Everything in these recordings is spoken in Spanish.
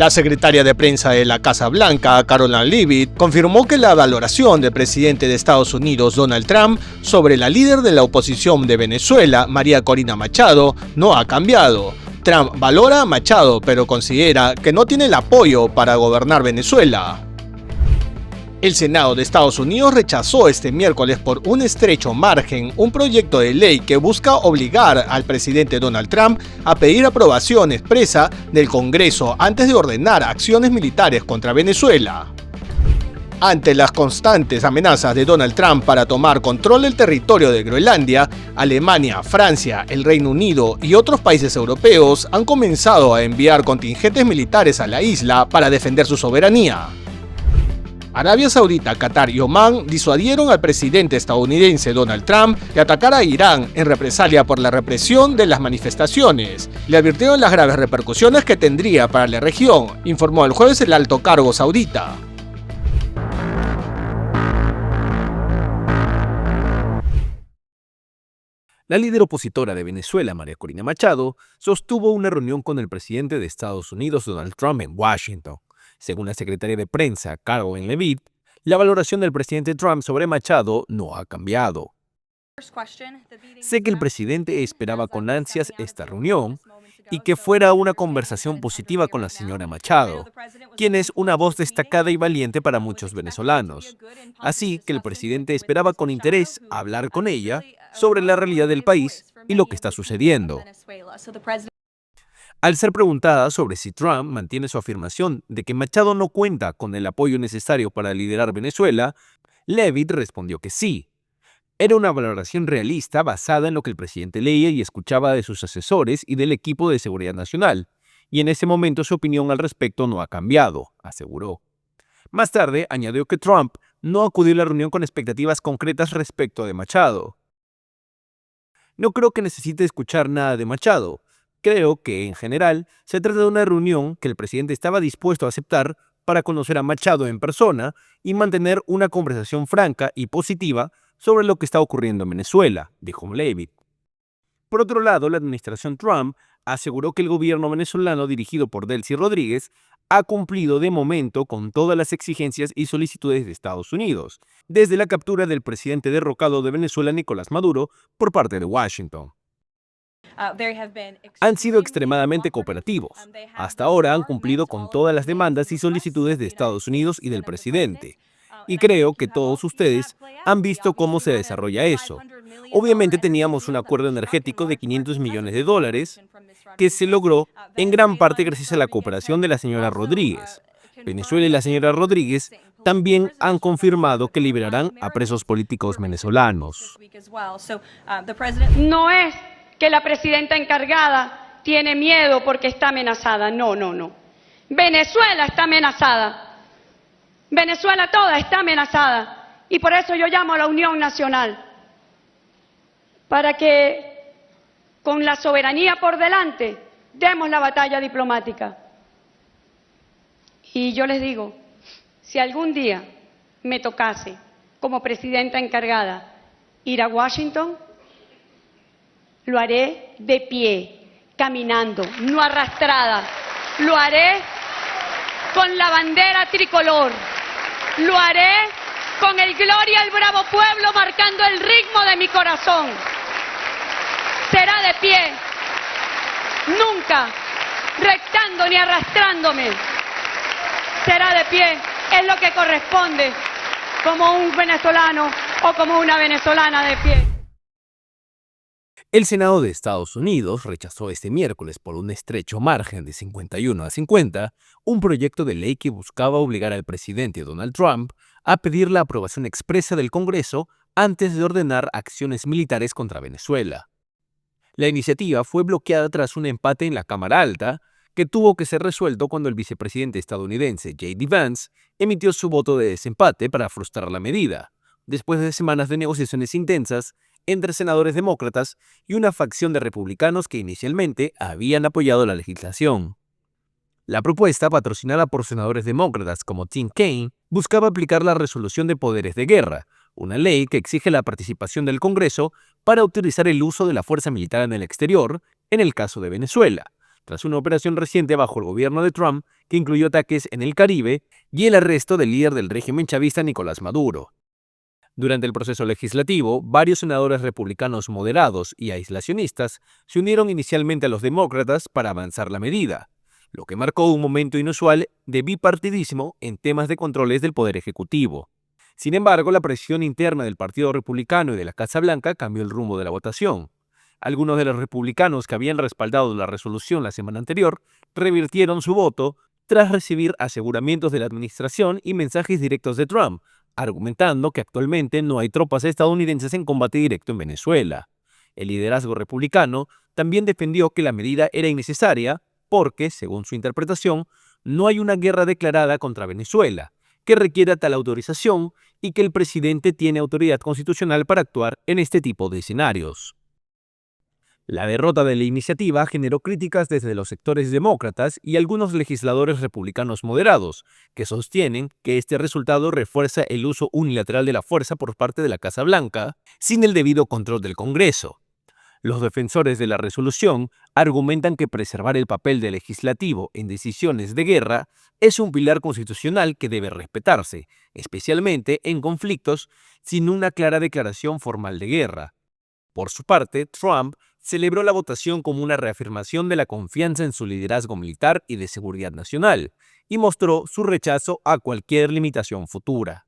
La secretaria de prensa de la Casa Blanca, Karoline Leavitt, confirmó que la valoración del presidente de Estados Unidos, Donald Trump, sobre la líder de la oposición de Venezuela, María Corina Machado, no ha cambiado. Trump valora a Machado, pero considera que no tiene el apoyo para gobernar Venezuela. El Senado de Estados Unidos rechazó este miércoles por un estrecho margen un proyecto de ley que busca obligar al presidente Donald Trump a pedir aprobación expresa del Congreso antes de ordenar acciones militares contra Venezuela. Ante las constantes amenazas de Donald Trump para tomar control del territorio de Groenlandia, Alemania, Francia, el Reino Unido y otros países europeos han comenzado a enviar contingentes militares a la isla para defender su soberanía. Arabia Saudita, Qatar y Omán disuadieron al presidente estadounidense Donald Trump de atacar a Irán en represalia por la represión de las manifestaciones. Le advirtieron las graves repercusiones que tendría para la región, informó el jueves el alto cargo saudita. La líder opositora de Venezuela, María Corina Machado, sostuvo una reunión con el presidente de Estados Unidos, Donald Trump, en Washington. Según la secretaria de prensa, Karoline Leavitt, la valoración del presidente Trump sobre Machado no ha cambiado. Sé que el presidente esperaba con ansias esta reunión y que fuera una conversación positiva con la señora Machado, quien es una voz destacada y valiente para muchos venezolanos. Así que el presidente esperaba con interés hablar con ella sobre la realidad del país y lo que está sucediendo. Al ser preguntada sobre si Trump mantiene su afirmación de que Machado no cuenta con el apoyo necesario para liderar Venezuela, Leavitt respondió que sí. Era una valoración realista basada en lo que el presidente leía y escuchaba de sus asesores y del equipo de seguridad nacional, y en ese momento su opinión al respecto no ha cambiado, aseguró. Más tarde, añadió que Trump no acudió a la reunión con expectativas concretas respecto de Machado. No creo que necesite escuchar nada de Machado. Creo que, en general, se trata de una reunión que el presidente estaba dispuesto a aceptar para conocer a Machado en persona y mantener una conversación franca y positiva sobre lo que está ocurriendo en Venezuela, dijo Leavitt. Por otro lado, la administración Trump aseguró que el gobierno venezolano dirigido por Delcy Rodríguez ha cumplido de momento con todas las exigencias y solicitudes de Estados Unidos, desde la captura del presidente derrocado de Venezuela, Nicolás Maduro, por parte de Washington. Han sido extremadamente cooperativos. Hasta ahora han cumplido con todas las demandas y solicitudes de Estados Unidos y del presidente. Y creo que todos ustedes han visto cómo se desarrolla eso. Obviamente teníamos un acuerdo energético de $500 millones que se logró en gran parte gracias a la cooperación de la señora Rodríguez. Venezuela y la señora Rodríguez también han confirmado que liberarán a presos políticos venezolanos. No es que la presidenta encargada tiene miedo porque está amenazada. No. Venezuela está amenazada. Venezuela toda está amenazada. Y por eso yo llamo a la unión nacional. Para que, con la soberanía por delante, demos la batalla diplomática. Y yo les digo, si algún día me tocase, como presidenta encargada, ir a Washington, lo haré de pie, caminando, no arrastrada. Lo haré con la bandera tricolor. Lo haré con el Gloria al Bravo Pueblo marcando el ritmo de mi corazón. Será de pie, nunca rectando ni arrastrándome. Será de pie, es lo que corresponde como un venezolano o como una venezolana de pie. El Senado de Estados Unidos rechazó este miércoles por un estrecho margen de 51-50 un proyecto de ley que buscaba obligar al presidente Donald Trump a pedir la aprobación expresa del Congreso antes de ordenar acciones militares contra Venezuela. La iniciativa fue bloqueada tras un empate en la Cámara Alta, que tuvo que ser resuelto cuando el vicepresidente estadounidense J.D. Vance emitió su voto de desempate para frustrar la medida, después de semanas de negociaciones intensas entre senadores demócratas y una facción de republicanos que inicialmente habían apoyado la legislación. La propuesta, patrocinada por senadores demócratas como Tim Kaine, buscaba aplicar la resolución de poderes de guerra, una ley que exige la participación del Congreso para autorizar el uso de la fuerza militar en el exterior, en el caso de Venezuela, tras una operación reciente bajo el gobierno de Trump que incluyó ataques en el Caribe y el arresto del líder del régimen chavista Nicolás Maduro. Durante el proceso legislativo, varios senadores republicanos moderados y aislacionistas se unieron inicialmente a los demócratas para avanzar la medida, lo que marcó un momento inusual de bipartidismo en temas de controles del Poder Ejecutivo. Sin embargo, la presión interna del Partido Republicano y de la Casa Blanca cambió el rumbo de la votación. Algunos de los republicanos que habían respaldado la resolución la semana anterior revirtieron su voto tras recibir aseguramientos de la administración y mensajes directos de Trump, argumentando que actualmente no hay tropas estadounidenses en combate directo en Venezuela. El liderazgo republicano también defendió que la medida era innecesaria porque, según su interpretación, no hay una guerra declarada contra Venezuela, que requiera tal autorización y que el presidente tiene autoridad constitucional para actuar en este tipo de escenarios. La derrota de la iniciativa generó críticas desde los sectores demócratas y algunos legisladores republicanos moderados, que sostienen que este resultado refuerza el uso unilateral de la fuerza por parte de la Casa Blanca, sin el debido control del Congreso. Los defensores de la resolución argumentan que preservar el papel del legislativo en decisiones de guerra es un pilar constitucional que debe respetarse, especialmente en conflictos sin una clara declaración formal de guerra. Por su parte, Trump celebró la votación como una reafirmación de la confianza en su liderazgo militar y de seguridad nacional, y mostró su rechazo a cualquier limitación futura.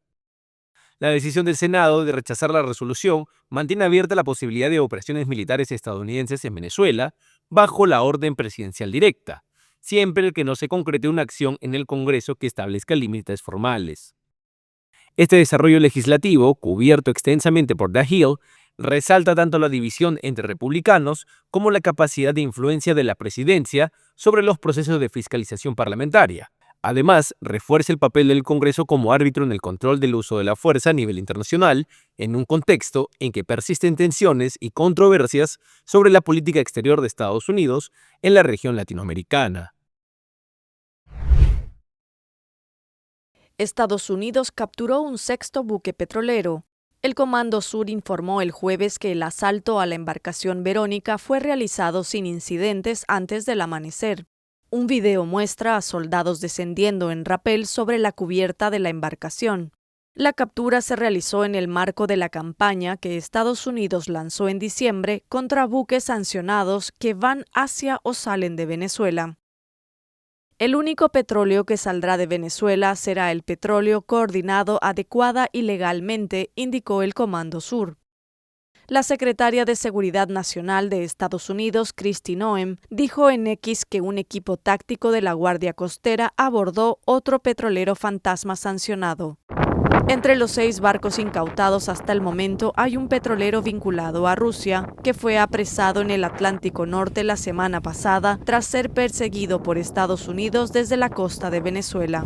La decisión del Senado de rechazar la resolución mantiene abierta la posibilidad de operaciones militares estadounidenses en Venezuela bajo la orden presidencial directa, siempre que no se concrete una acción en el Congreso que establezca límites formales. Este desarrollo legislativo, cubierto extensamente por The Hill, resalta tanto la división entre republicanos como la capacidad de influencia de la presidencia sobre los procesos de fiscalización parlamentaria. Además, refuerza el papel del Congreso como árbitro en el control del uso de la fuerza a nivel internacional, en un contexto en que persisten tensiones y controversias sobre la política exterior de Estados Unidos en la región latinoamericana. Estados Unidos capturó un sexto buque petrolero. El Comando Sur informó el jueves que el asalto a la embarcación Verónica fue realizado sin incidentes antes del amanecer. Un video muestra a soldados descendiendo en rapel sobre la cubierta de la embarcación. La captura se realizó en el marco de la campaña que Estados Unidos lanzó en diciembre contra buques sancionados que van hacia o salen de Venezuela. El único petróleo que saldrá de Venezuela será el petróleo coordinado adecuada y legalmente, indicó el Comando Sur. La secretaria de Seguridad Nacional de Estados Unidos, Kristi Noem, dijo en X que un equipo táctico de la Guardia Costera abordó otro petrolero fantasma sancionado. Entre los 6 barcos incautados hasta el momento hay un petrolero vinculado a Rusia, que fue apresado en el Atlántico Norte la semana pasada tras ser perseguido por Estados Unidos desde la costa de Venezuela.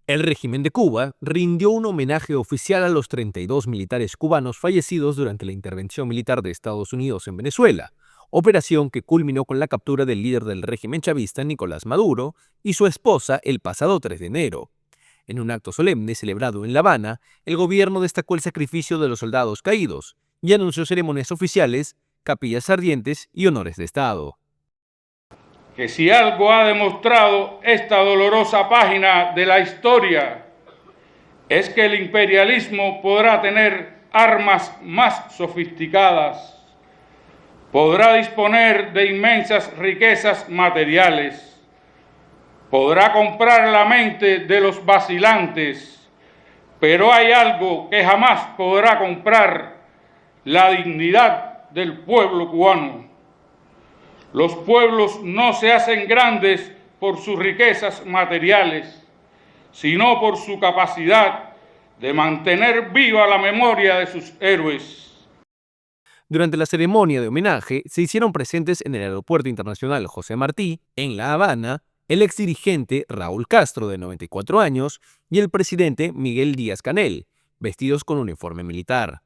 El régimen de Cuba rindió un homenaje oficial a los 32 militares cubanos fallecidos durante la intervención militar de Estados Unidos en Venezuela, operación que culminó con la captura del líder del régimen chavista Nicolás Maduro y su esposa el pasado 3 de enero. En un acto solemne celebrado en La Habana, el gobierno destacó el sacrificio de los soldados caídos y anunció ceremonias oficiales, capillas ardientes y honores de Estado. Que si algo ha demostrado esta dolorosa página de la historia es que el imperialismo podrá tener armas más sofisticadas, podrá disponer de inmensas riquezas materiales, podrá comprar la mente de los vacilantes, pero hay algo que jamás podrá comprar: la dignidad del pueblo cubano. Los pueblos no se hacen grandes por sus riquezas materiales, sino por su capacidad de mantener viva la memoria de sus héroes. Durante la ceremonia de homenaje se hicieron presentes en el Aeropuerto Internacional José Martí, en La Habana, el exdirigente Raúl Castro, de 94 años, y el presidente Miguel Díaz-Canel, vestidos con uniforme militar.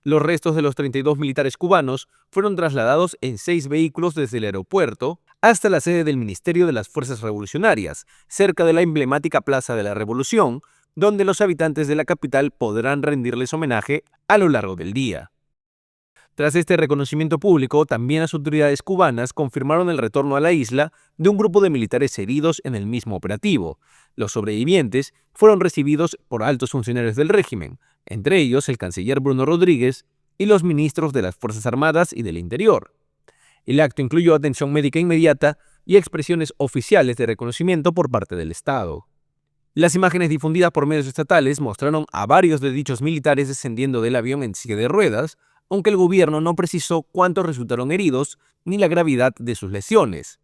Los restos de los 32 militares cubanos fueron trasladados en 6 vehículos desde el aeropuerto hasta la sede del Ministerio de las Fuerzas Revolucionarias, cerca de la emblemática Plaza de la Revolución, donde los habitantes de la capital podrán rendirles homenaje a lo largo del día. Tras este reconocimiento público, también las autoridades cubanas confirmaron el retorno a la isla de un grupo de militares heridos en el mismo operativo. Los sobrevivientes fueron recibidos por altos funcionarios del régimen, entre ellos el canciller Bruno Rodríguez y los ministros de las Fuerzas Armadas y del Interior. El acto incluyó atención médica inmediata y expresiones oficiales de reconocimiento por parte del Estado. Las imágenes difundidas por medios estatales mostraron a varios de dichos militares descendiendo del avión en silla de ruedas, aunque el gobierno no precisó cuántos resultaron heridos ni la gravedad de sus lesiones.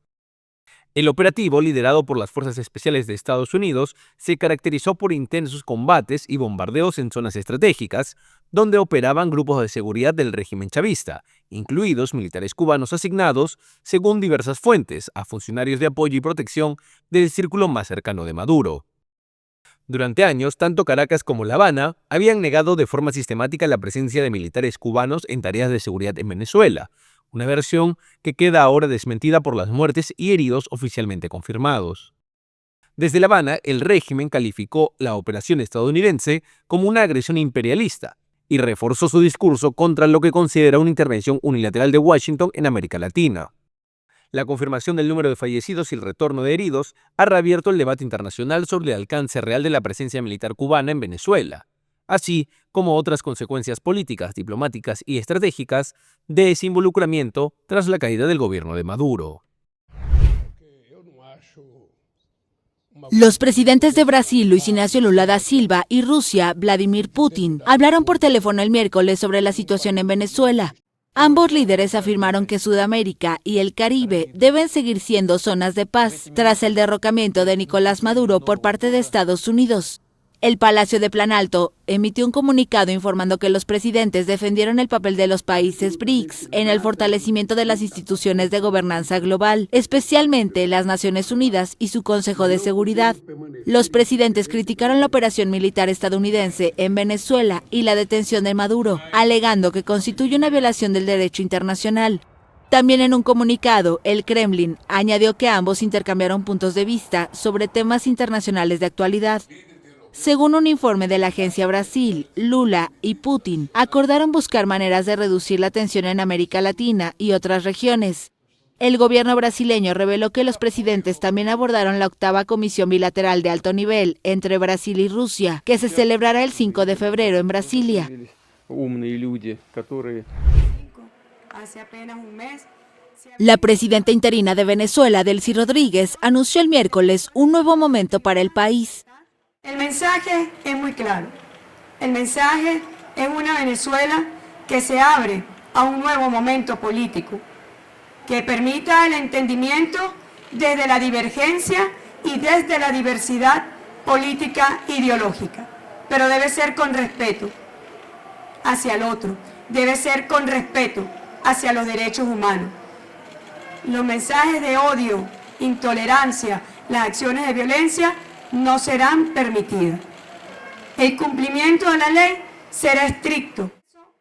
El operativo, liderado por las Fuerzas Especiales de Estados Unidos, se caracterizó por intensos combates y bombardeos en zonas estratégicas, donde operaban grupos de seguridad del régimen chavista, incluidos militares cubanos asignados, según diversas fuentes, a funcionarios de apoyo y protección del círculo más cercano de Maduro. Durante años, tanto Caracas como La Habana habían negado de forma sistemática la presencia de militares cubanos en tareas de seguridad en Venezuela, una versión que queda ahora desmentida por las muertes y heridos oficialmente confirmados. Desde La Habana, el régimen calificó la operación estadounidense como una agresión imperialista y reforzó su discurso contra lo que considera una intervención unilateral de Washington en América Latina. La confirmación del número de fallecidos y el retorno de heridos ha reabierto el debate internacional sobre el alcance real de la presencia militar cubana en Venezuela, así como otras consecuencias políticas, diplomáticas y estratégicas de ese involucramiento tras la caída del gobierno de Maduro. Los presidentes de Brasil, Luis Ignacio Lula da Silva, y Rusia, Vladimir Putin, hablaron por teléfono el miércoles sobre la situación en Venezuela. Ambos líderes afirmaron que Sudamérica y el Caribe deben seguir siendo zonas de paz tras el derrocamiento de Nicolás Maduro por parte de Estados Unidos. El Palacio de Plan Alto emitió un comunicado informando que los presidentes defendieron el papel de los países BRICS en el fortalecimiento de las instituciones de gobernanza global, especialmente las Naciones Unidas y su Consejo de Seguridad. Los presidentes criticaron la operación militar estadounidense en Venezuela y la detención de Maduro, alegando que constituye una violación del derecho internacional. También en un comunicado, el Kremlin añadió que ambos intercambiaron puntos de vista sobre temas internacionales de actualidad. Según un informe de la agencia Brasil, Lula y Putin acordaron buscar maneras de reducir la tensión en América Latina y otras regiones. El gobierno brasileño reveló que los presidentes también abordaron la 8ª comisión bilateral de alto nivel entre Brasil y Rusia, que se celebrará el 5 de febrero en Brasilia. La presidenta interina de Venezuela, Delcy Rodríguez, anunció el miércoles un nuevo momento para el país. El mensaje es muy claro. El mensaje es una Venezuela que se abre a un nuevo momento político, que permita el entendimiento desde la divergencia y desde la diversidad política ideológica. Pero debe ser con respeto hacia el otro, debe ser con respeto hacia los derechos humanos. Los mensajes de odio, intolerancia, las acciones de violencia no serán permitidas. El cumplimiento de la ley será estricto.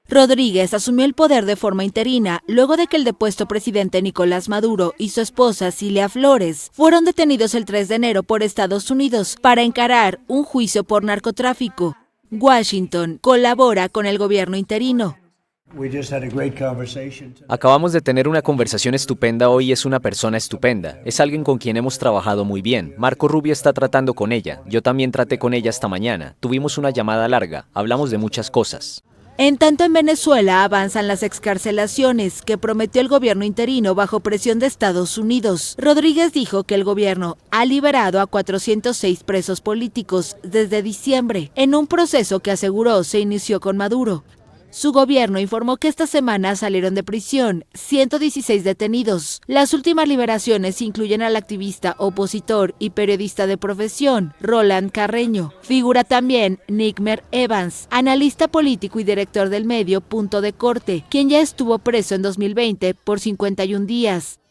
Rodríguez asumió el poder de forma interina luego de que el depuesto presidente Nicolás Maduro y su esposa Cilia Flores fueron detenidos el 3 de enero por Estados Unidos para encarar un juicio por narcotráfico. Washington colabora con el gobierno interino. Acabamos de tener una conversación estupenda hoy. Es una persona estupenda. Es alguien con quien hemos trabajado muy bien. Marco Rubio está tratando con ella. Yo también traté con ella esta mañana. Tuvimos una llamada larga. Hablamos de muchas cosas. En tanto, en Venezuela avanzan las excarcelaciones que prometió el gobierno interino bajo presión de Estados Unidos. Rodríguez dijo que el gobierno ha liberado a 406 presos políticos desde diciembre, en un proceso que aseguró se inició con Maduro. Su gobierno informó que esta semana salieron de prisión 116 detenidos. Las últimas liberaciones incluyen al activista opositor y periodista de profesión, Roland Carreño. Figura también Nickmer Evans, analista político y director del medio Punto de Corte, quien ya estuvo preso en 2020 por 51 días.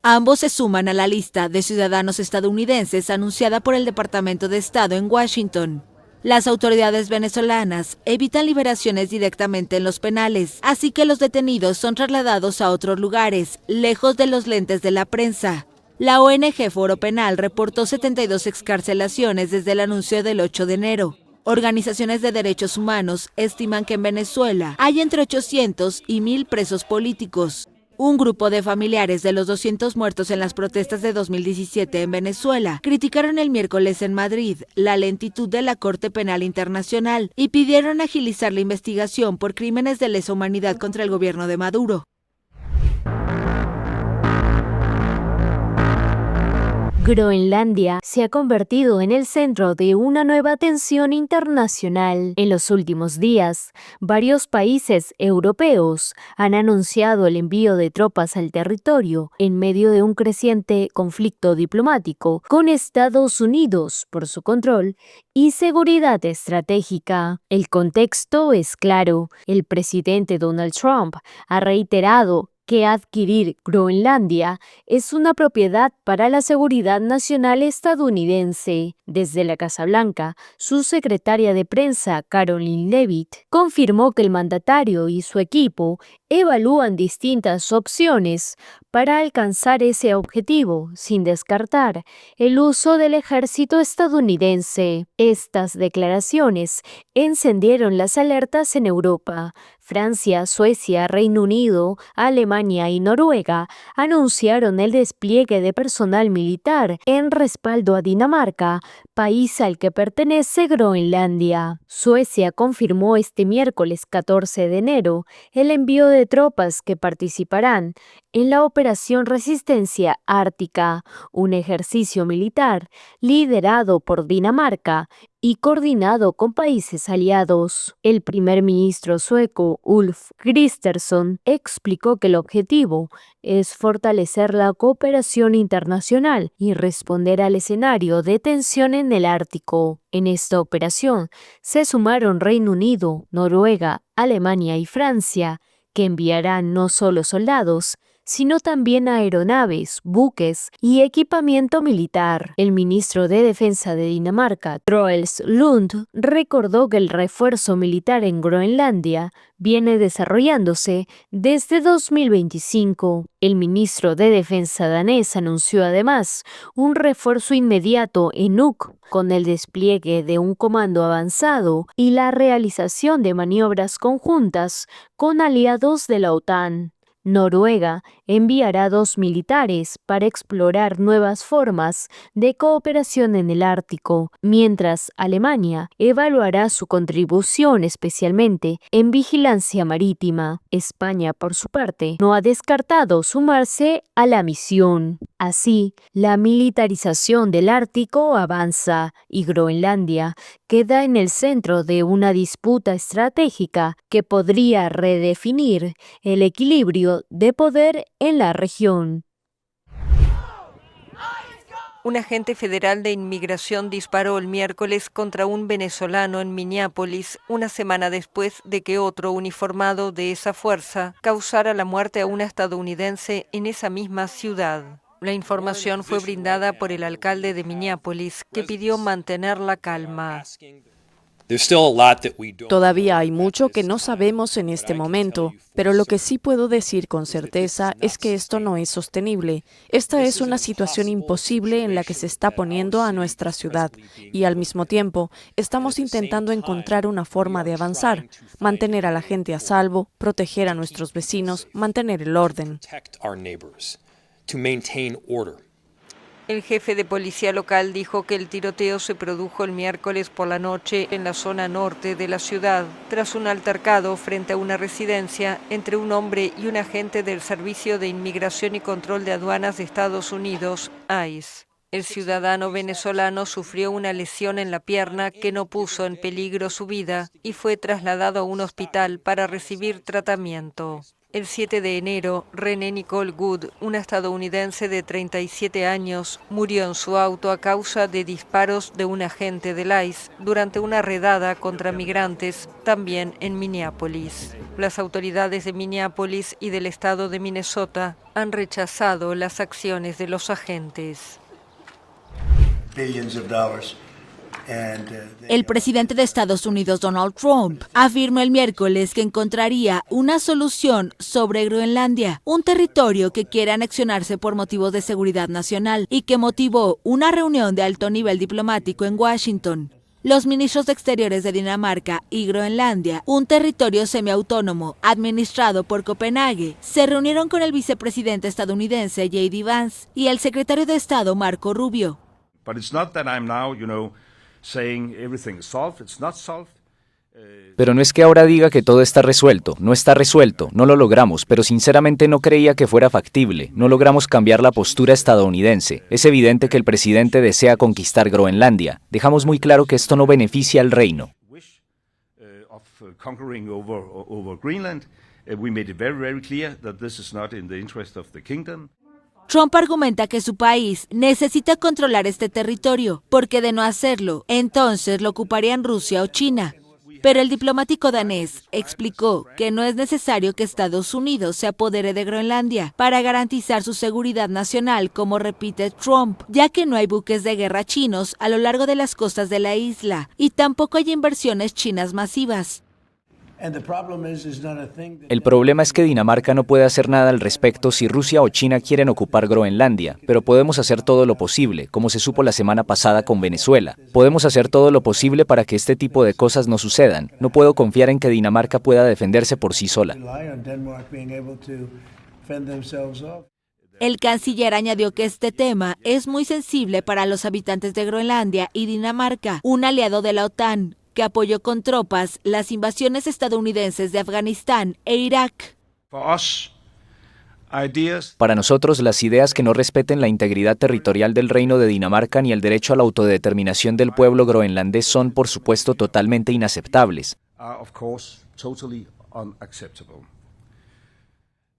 Ambos se suman a la lista de ciudadanos estadounidenses anunciada por el Departamento de Estado en Washington. Las autoridades venezolanas evitan liberaciones directamente en los penales, así que los detenidos son trasladados a otros lugares, lejos de los lentes de la prensa. La ONG Foro Penal reportó 72 excarcelaciones desde el anuncio del 8 de enero. Organizaciones de derechos humanos estiman que en Venezuela hay entre 800 y 1000 presos políticos. Un grupo de familiares de los 200 muertos en las protestas de 2017 en Venezuela criticaron el miércoles en Madrid la lentitud de la Corte Penal Internacional y pidieron agilizar la investigación por crímenes de lesa humanidad contra el gobierno de Maduro. Groenlandia se ha convertido en el centro de una nueva tensión internacional. En los últimos días, varios países europeos han anunciado el envío de tropas al territorio en medio de un creciente conflicto diplomático con Estados Unidos por su control y seguridad estratégica. El contexto es claro. El presidente Donald Trump ha reiterado que adquirir Groenlandia es una propiedad para la seguridad nacional estadounidense. Desde la Casa Blanca, su secretaria de prensa, Karoline Leavitt, confirmó que el mandatario y su equipo evalúan distintas opciones para alcanzar ese objetivo, sin descartar el uso del ejército estadounidense. Estas declaraciones encendieron las alertas en Europa. Francia, Suecia, Reino Unido, Alemania y Noruega anunciaron el despliegue de personal militar en respaldo a Dinamarca, país al que pertenece Groenlandia. Suecia confirmó este miércoles 14 de enero el envío de tropas que participarán en la Operación Resistencia Ártica, un ejercicio militar liderado por Dinamarca y coordinado con países aliados. El primer ministro sueco Ulf Kristersson explicó que el objetivo es fortalecer la cooperación internacional y responder al escenario de tensión en el Ártico. En esta operación se sumaron Reino Unido, Noruega, Alemania y Francia, que enviarán no solo soldados, sino también aeronaves, buques y equipamiento militar. El ministro de Defensa de Dinamarca, Troels Lund, recordó que el refuerzo militar en Groenlandia viene desarrollándose desde 2025. El ministro de Defensa danés anunció además un refuerzo inmediato en Nuuk, con el despliegue de un comando avanzado y la realización de maniobras conjuntas con aliados de la OTAN. Noruega enviará 2 militares para explorar nuevas formas de cooperación en el Ártico, mientras Alemania evaluará su contribución especialmente en vigilancia marítima. España, por su parte, no ha descartado sumarse a la misión. Así, la militarización del Ártico avanza y Groenlandia queda en el centro de una disputa estratégica que podría redefinir el equilibrio de poder en la región. Un agente federal de inmigración disparó el miércoles contra un venezolano en Minneapolis, una semana después de que otro uniformado de esa fuerza causara la muerte a una estadounidense en esa misma ciudad. La información fue brindada por el alcalde de Minneapolis, que pidió mantener la calma. Todavía hay mucho que no sabemos en este momento, pero lo que sí puedo decir con certeza es que esto no es sostenible. Esta es una situación imposible en la que se está poniendo a nuestra ciudad y al mismo tiempo estamos intentando encontrar una forma de avanzar, mantener a la gente a salvo, proteger a nuestros vecinos, mantener el orden. El jefe de policía local dijo que el tiroteo se produjo el miércoles por la noche en la zona norte de la ciudad, tras un altercado frente a una residencia entre un hombre y un agente del Servicio de Inmigración y Control de Aduanas de Estados Unidos, ICE. El ciudadano venezolano sufrió una lesión en la pierna que no puso en peligro su vida y fue trasladado a un hospital para recibir tratamiento. El 7 de enero, René Nicole Good, una estadounidense de 37 años, murió en su auto a causa de disparos de un agente del ICE durante una redada contra migrantes, también en Minneapolis. Las autoridades de Minneapolis y del estado de Minnesota han rechazado las acciones de los agentes. El presidente de Estados Unidos, Donald Trump, afirmó el miércoles que encontraría una solución sobre Groenlandia, un territorio que quiere anexionarse por motivos de seguridad nacional y que motivó una reunión de alto nivel diplomático en Washington. Los ministros de Exteriores de Dinamarca y Groenlandia, un territorio semiautónomo administrado por Copenhague, se reunieron con el vicepresidente estadounidense J.D. Vance y el secretario de Estado Marco Rubio. Pero no es que ahora diga que todo está resuelto, no lo logramos, pero sinceramente no creía que fuera factible, no logramos cambiar la postura estadounidense. Es evidente que el presidente desea conquistar Groenlandia. Dejamos muy claro que esto no beneficia al reino. Trump argumenta que su país necesita controlar este territorio, porque de no hacerlo, entonces lo ocuparían Rusia o China. Pero el diplomático danés explicó que no es necesario que Estados Unidos se apodere de Groenlandia para garantizar su seguridad nacional, como repite Trump, ya que no hay buques de guerra chinos a lo largo de las costas de la isla y tampoco hay inversiones chinas masivas. El problema es que Dinamarca no puede hacer nada al respecto si Rusia o China quieren ocupar Groenlandia, pero podemos hacer todo lo posible, como se supo la semana pasada con Venezuela. Podemos hacer todo lo posible para que este tipo de cosas no sucedan. No puedo confiar en que Dinamarca pueda defenderse por sí sola. El canciller añadió que este tema es muy sensible para los habitantes de Groenlandia y Dinamarca, un aliado de la OTAN, que apoyó con tropas las invasiones estadounidenses de Afganistán e Irak. Para nosotros, las ideas que no respeten la integridad territorial del Reino de Dinamarca ni el derecho a la autodeterminación del pueblo groenlandés son, por supuesto, totalmente inaceptables.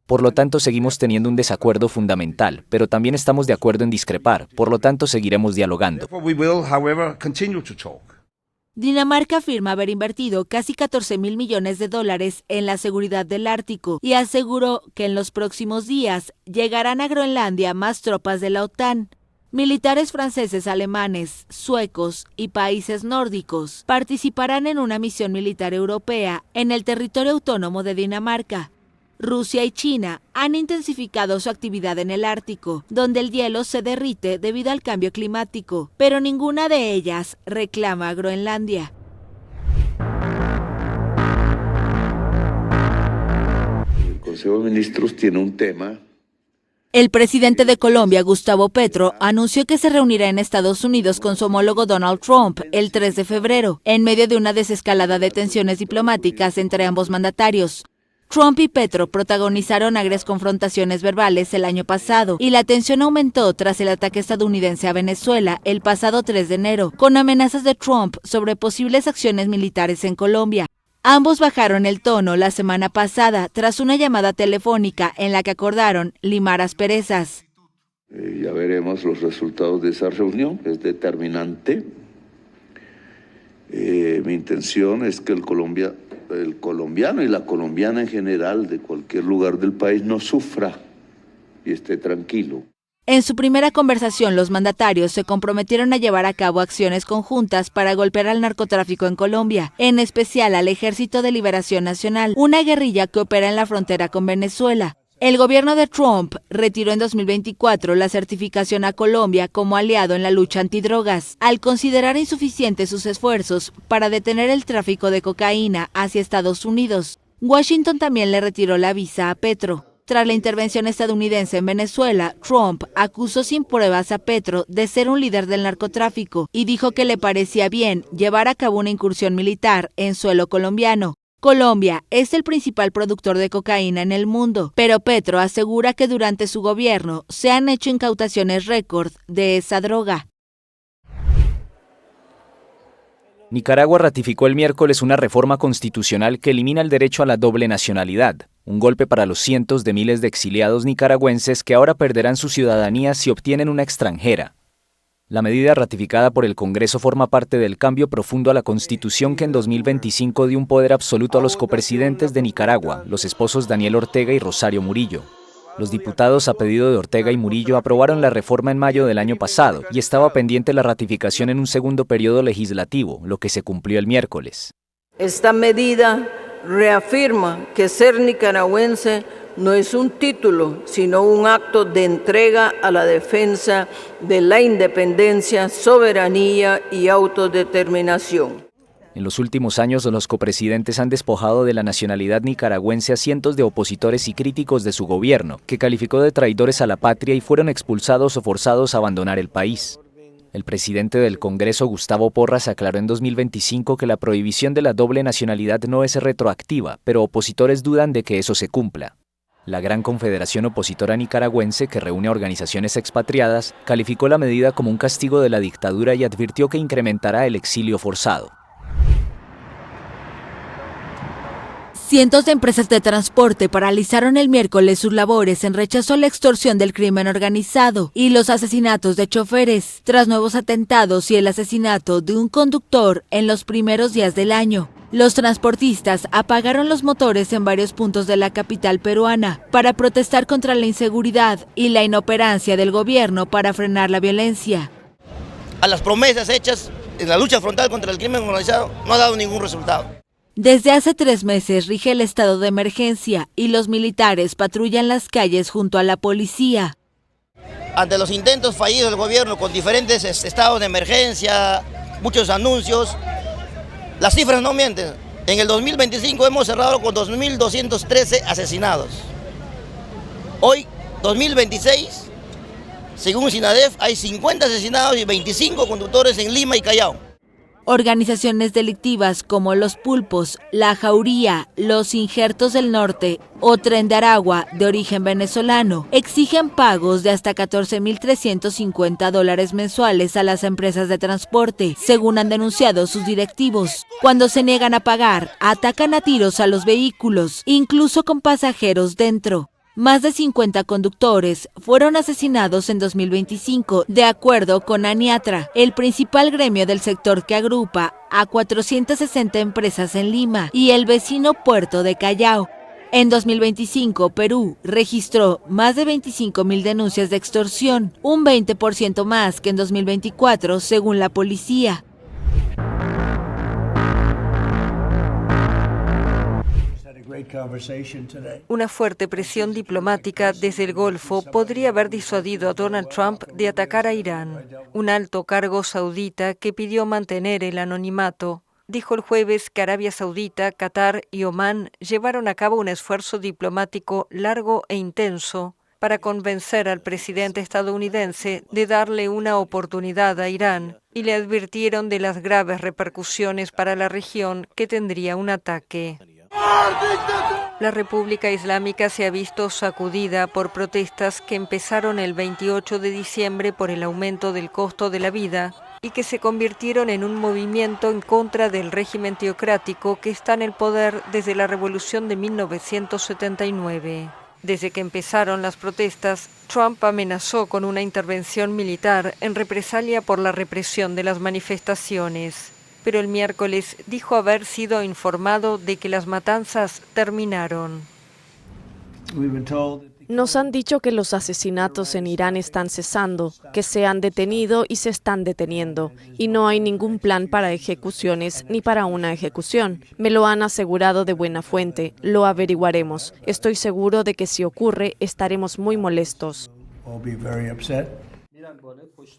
Por lo tanto, seguimos teniendo un desacuerdo fundamental, pero también estamos de acuerdo en discrepar, por lo tanto, seguiremos dialogando. Dinamarca afirma haber invertido casi 14.000 millones de dólares en la seguridad del Ártico y aseguró que en los próximos días llegarán a Groenlandia más tropas de la OTAN. Militares franceses, alemanes, suecos y países nórdicos participarán en una misión militar europea en el territorio autónomo de Dinamarca. Rusia y China han intensificado su actividad en el Ártico, donde el hielo se derrite debido al cambio climático, pero ninguna de ellas reclama a Groenlandia. El Consejo de Ministros tiene un tema. El presidente de Colombia, Gustavo Petro, anunció que se reunirá en Estados Unidos con su homólogo Donald Trump el 3 de febrero, en medio de una desescalada de tensiones diplomáticas entre ambos mandatarios. Trump y Petro protagonizaron agrias confrontaciones verbales el año pasado y la tensión aumentó tras el ataque estadounidense a Venezuela el pasado 3 de enero, con amenazas de Trump sobre posibles acciones militares en Colombia. Ambos bajaron el tono la semana pasada tras una llamada telefónica en la que acordaron limar asperezas. Ya veremos los resultados de esa reunión, es determinante. Mi intención es que el colombiano y la colombiana en general de cualquier lugar del país no sufra y esté tranquilo. En su primera conversación, los mandatarios se comprometieron a llevar a cabo acciones conjuntas para golpear al narcotráfico en Colombia, en especial al Ejército de Liberación Nacional, una guerrilla que opera en la frontera con Venezuela. El gobierno de Trump retiró en 2024 la certificación a Colombia como aliado en la lucha antidrogas, al considerar insuficientes sus esfuerzos para detener el tráfico de cocaína hacia Estados Unidos. Washington también le retiró la visa a Petro. Tras la intervención estadounidense en Venezuela, Trump acusó sin pruebas a Petro de ser un líder del narcotráfico y dijo que le parecía bien llevar a cabo una incursión militar en suelo colombiano. Colombia es el principal productor de cocaína en el mundo, pero Petro asegura que durante su gobierno se han hecho incautaciones récord de esa droga. Nicaragua ratificó el miércoles una reforma constitucional que elimina el derecho a la doble nacionalidad, un golpe para los cientos de miles de exiliados nicaragüenses que ahora perderán su ciudadanía si obtienen una extranjera. La medida ratificada por el Congreso forma parte del cambio profundo a la Constitución que en 2025 dio un poder absoluto a los copresidentes de Nicaragua, los esposos Daniel Ortega y Rosario Murillo. Los diputados, a pedido de Ortega y Murillo, aprobaron la reforma en mayo del año pasado y estaba pendiente la ratificación en un segundo periodo legislativo, lo que se cumplió el miércoles. Esta medida reafirma que ser nicaragüense no es un título, sino un acto de entrega a la defensa de la independencia, soberanía y autodeterminación. En los últimos años, los copresidentes han despojado de la nacionalidad nicaragüense a cientos de opositores y críticos de su gobierno, que calificó de traidores a la patria y fueron expulsados o forzados a abandonar el país. El presidente del Congreso, Gustavo Porras, aclaró en 2025 que la prohibición de la doble nacionalidad no es retroactiva, pero opositores dudan de que eso se cumpla. La Gran Confederación Opositora Nicaragüense, que reúne a organizaciones expatriadas, calificó la medida como un castigo de la dictadura y advirtió que incrementará el exilio forzado. Cientos de empresas de transporte paralizaron el miércoles sus labores en rechazo a la extorsión del crimen organizado y los asesinatos de choferes, tras nuevos atentados y el asesinato de un conductor en los primeros días del año. Los transportistas apagaron los motores en varios puntos de la capital peruana para protestar contra la inseguridad y la inoperancia del gobierno para frenar la violencia. A las promesas hechas en la lucha frontal contra el crimen organizado no ha dado ningún resultado. Desde hace 3 meses rige el estado de emergencia y los militares patrullan las calles junto a la policía. Ante los intentos fallidos del gobierno con diferentes estados de emergencia, muchos anuncios, las cifras no mienten. En el 2025 hemos cerrado con 2.213 asesinados. Hoy, 2026, según SINADEF, hay 50 asesinados y 25 conductores en Lima y Callao. Organizaciones delictivas como Los Pulpos, La Jauría, Los Injertos del Norte o Tren de Aragua, de origen venezolano, exigen pagos de hasta $14.350 mensuales a las empresas de transporte, según han denunciado sus directivos. Cuando se niegan a pagar, atacan a tiros a los vehículos, incluso con pasajeros dentro. Más de 50 conductores fueron asesinados en 2025, de acuerdo con ANIATRA, el principal gremio del sector que agrupa a 460 empresas en Lima y el vecino puerto de Callao. En 2025, Perú registró más de 25.000 denuncias de extorsión, un 20% más que en 2024, según la policía. Una fuerte presión diplomática desde el Golfo podría haber disuadido a Donald Trump de atacar a Irán. Un alto cargo saudita que pidió mantener el anonimato dijo el jueves que Arabia Saudita, Qatar y Omán llevaron a cabo un esfuerzo diplomático largo e intenso para convencer al presidente estadounidense de darle una oportunidad a Irán y le advirtieron de las graves repercusiones para la región que tendría un ataque. La República Islámica se ha visto sacudida por protestas que empezaron el 28 de diciembre por el aumento del costo de la vida y que se convirtieron en un movimiento en contra del régimen teocrático que está en el poder desde la revolución de 1979. Desde que empezaron las protestas, Trump amenazó con una intervención militar en represalia por la represión de las manifestaciones. Pero el miércoles dijo haber sido informado de que las matanzas terminaron. Nos han dicho que los asesinatos en Irán están cesando, que se han detenido y se están deteniendo, y no hay ningún plan para ejecuciones ni para una ejecución. Me lo han asegurado de buena fuente, lo averiguaremos. Estoy seguro de que si ocurre, estaremos muy molestos.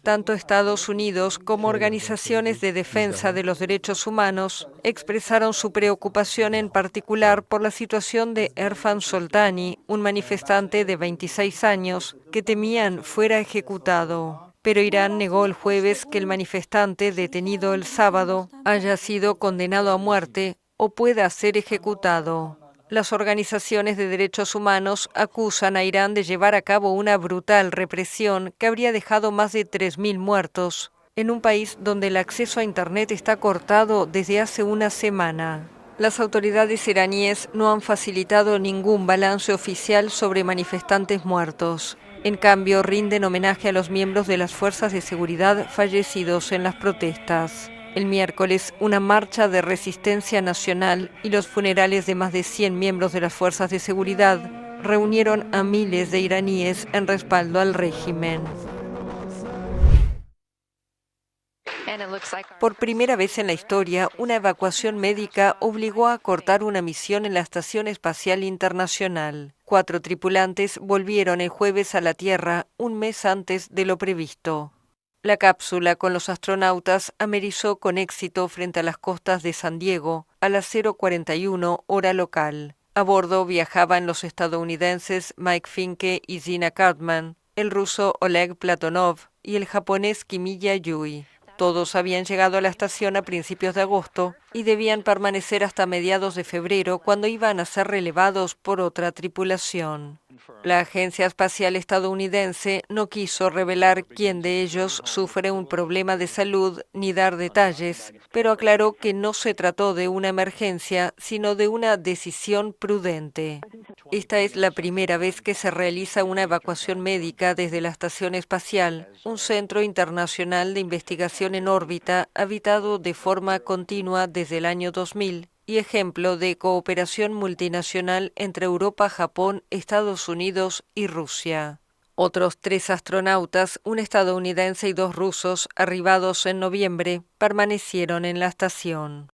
Tanto Estados Unidos como organizaciones de defensa de los derechos humanos expresaron su preocupación en particular por la situación de Erfan Soltani, un manifestante de 26 años que temían fuera ejecutado. Pero Irán negó el jueves que el manifestante detenido el sábado haya sido condenado a muerte o pueda ser ejecutado. Las organizaciones de derechos humanos acusan a Irán de llevar a cabo una brutal represión que habría dejado más de 3.000 muertos en un país donde el acceso a Internet está cortado desde hace una semana. Las autoridades iraníes no han facilitado ningún balance oficial sobre manifestantes muertos. En cambio, rinden homenaje a los miembros de las fuerzas de seguridad fallecidos en las protestas. El miércoles, una marcha de resistencia nacional y los funerales de más de 100 miembros de las fuerzas de seguridad reunieron a miles de iraníes en respaldo al régimen. Por primera vez en la historia, una evacuación médica obligó a cortar una misión en la Estación Espacial Internacional. 4 tripulantes volvieron el jueves a la Tierra, un mes antes de lo previsto. La cápsula con los astronautas amerizó con éxito frente a las costas de San Diego a las 0:41 hora local. A bordo viajaban los estadounidenses Mike Finke y Zina Cartman, el ruso Oleg Platonov y el japonés Kimiya Yui. Todos habían llegado a la estación a principios de agosto y debían permanecer hasta mediados de febrero, cuando iban a ser relevados por otra tripulación. La Agencia Espacial Estadounidense no quiso revelar quién de ellos sufre un problema de salud ni dar detalles, pero aclaró que no se trató de una emergencia, sino de una decisión prudente. Esta es la primera vez que se realiza una evacuación médica desde la Estación Espacial, un centro internacional de investigación en órbita habitado de forma continua desde el año 2000 y ejemplo de cooperación multinacional entre Europa, Japón, Estados Unidos y Rusia. Otros 3 astronautas, un estadounidense y 2 rusos, arribados en noviembre, permanecieron en la estación.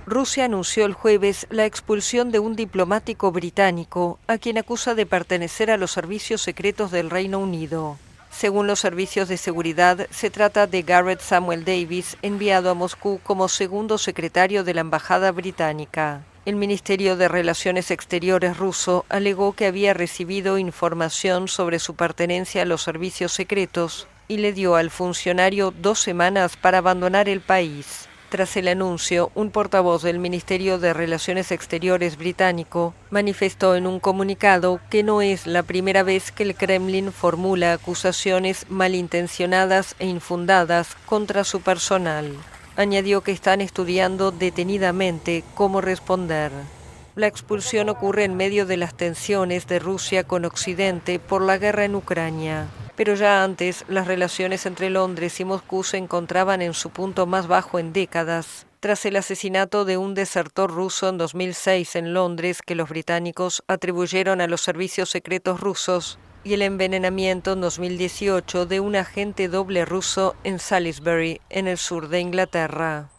Rusia anunció el jueves la expulsión de un diplomático británico, a quien acusa de pertenecer a los servicios secretos del Reino Unido. Según los servicios de seguridad, se trata de Garrett Samuel Davis, enviado a Moscú como segundo secretario de la Embajada británica. El Ministerio de Relaciones Exteriores ruso alegó que había recibido información sobre su pertenencia a los servicios secretos y le dio al funcionario 2 semanas para abandonar el país. Tras el anuncio, un portavoz del Ministerio de Relaciones Exteriores británico manifestó en un comunicado que no es la primera vez que el Kremlin formula acusaciones malintencionadas e infundadas contra su personal. Añadió que están estudiando detenidamente cómo responder. La expulsión ocurre en medio de las tensiones de Rusia con Occidente por la guerra en Ucrania. Pero ya antes, las relaciones entre Londres y Moscú se encontraban en su punto más bajo en décadas, tras el asesinato de un desertor ruso en 2006 en Londres que los británicos atribuyeron a los servicios secretos rusos, y el envenenamiento en 2018 de un agente doble ruso en Salisbury, en el sur de Inglaterra.